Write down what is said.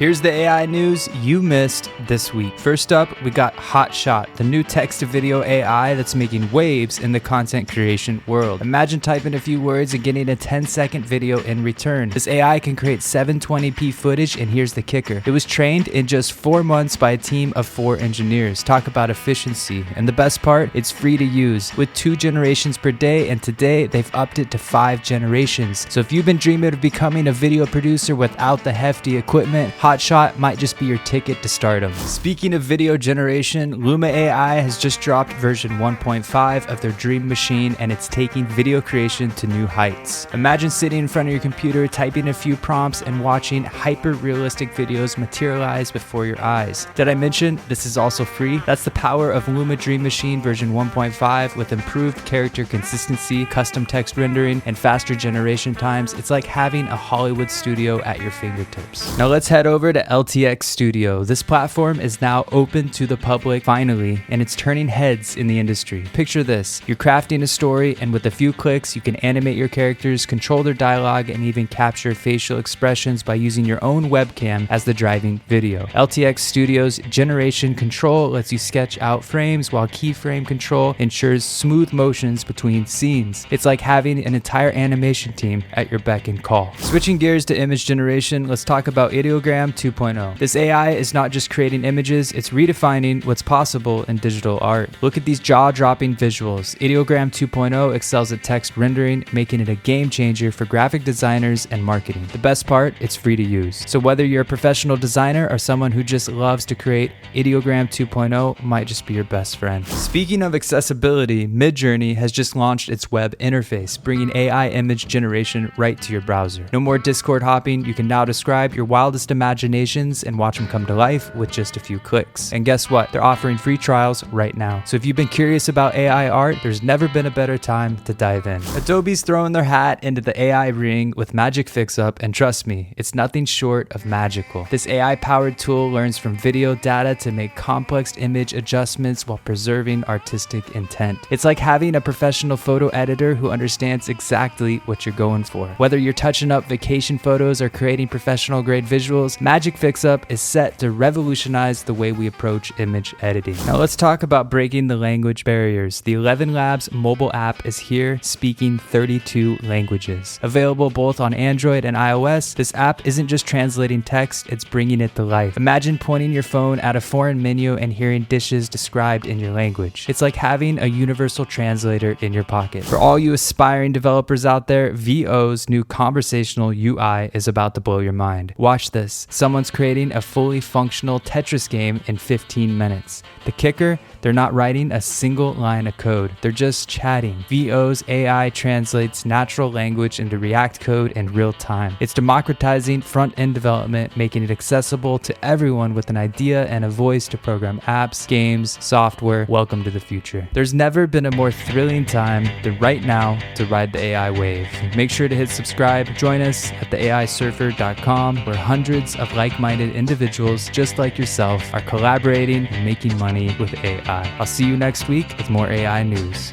Here's the AI news you missed this week. First up, we got Hotshot, the new text-to-video AI that's making waves in the content creation world. Imagine typing a few words and getting a 10-second video in return. This AI can create 720p footage, and here's the kicker. It was trained in just 4 months by a team of 4 engineers. Talk about efficiency. And the best part, it's free to use with 2 generations per day, and today they've upped it to 5 generations. So if you've been dreaming of becoming a video producer without the hefty equipment, Hotshot might just be your ticket to stardom. Speaking of video generation, Luma AI has just dropped version 1.5 of their Dream Machine, and it's taking video creation to new heights. Imagine sitting in front of your computer, typing a few prompts, and watching hyper-realistic videos materialize before your eyes. Did I mention this is also free? That's the power of Luma Dream Machine version 1.5 with improved character consistency, custom text rendering, and faster generation times. It's like having a Hollywood studio at your fingertips. Now let's head over to LTX Studio. This platform is now open to the public finally, and it's turning heads in the industry. Picture this. You're crafting a story, and with a few clicks, you can animate your characters, control their dialogue, and even capture facial expressions by using your own webcam as the driving video. LTX Studio's generation control lets you sketch out frames, while keyframe control ensures smooth motions between scenes. It's like having an entire animation team at your beck and call. Switching gears to image generation, let's talk about IDEOGRAM 2.0. This AI is not just creating images, it's redefining what's possible in digital art. Look at these jaw-dropping visuals. IDEOGRAM 2.0 excels at text rendering, making it a game changer for graphic designers and marketing. The best part, it's free to use. So whether you're a professional designer or someone who just loves to create, IDEOGRAM 2.0 might just be your best friend. Speaking of accessibility, Midjourney has just launched its web interface, bringing AI image generation right to your browser. No more Discord hopping, you can now describe your wildest imaginations and watch them come to life with just a few clicks. And guess what? They're offering free trials right now. So if you've been curious about AI art, there's never been a better time to dive in. Adobe's throwing their hat into the AI ring with Magic Fixup, and trust me, it's nothing short of magical. This AI-powered tool learns from video data to make complex image adjustments while preserving artistic intent. It's like having a professional photo editor who understands exactly what you're going for. Whether you're touching up vacation photos or creating professional-grade visuals, Magic Fixup is set to revolutionize the way we approach image editing. Now let's talk about breaking the language barriers. The 11 Labs mobile app is here, speaking 32 languages. Available both on Android and iOS, this app isn't just translating text, it's bringing it to life. Imagine pointing your phone at a foreign menu and hearing dishes described in your language. It's like having a universal translator in your pocket. For all you aspiring developers out there, VO's new conversational UI is about to blow your mind. Watch this. Someone's creating a fully functional Tetris game in 15 minutes. The kicker? They're not writing a single line of code. They're just chatting. VO's AI translates natural language into React code in real time. It's democratizing front-end development, making it accessible to everyone with an idea and a voice to program apps, games, software. Welcome to the future. There's never been a more thrilling time than right now to ride the AI wave. Make sure to hit subscribe. Join us at theaisurfer.com, where hundreds of like-minded individuals just like yourself are collaborating and making money with AI. I'll see you next week with more AI news.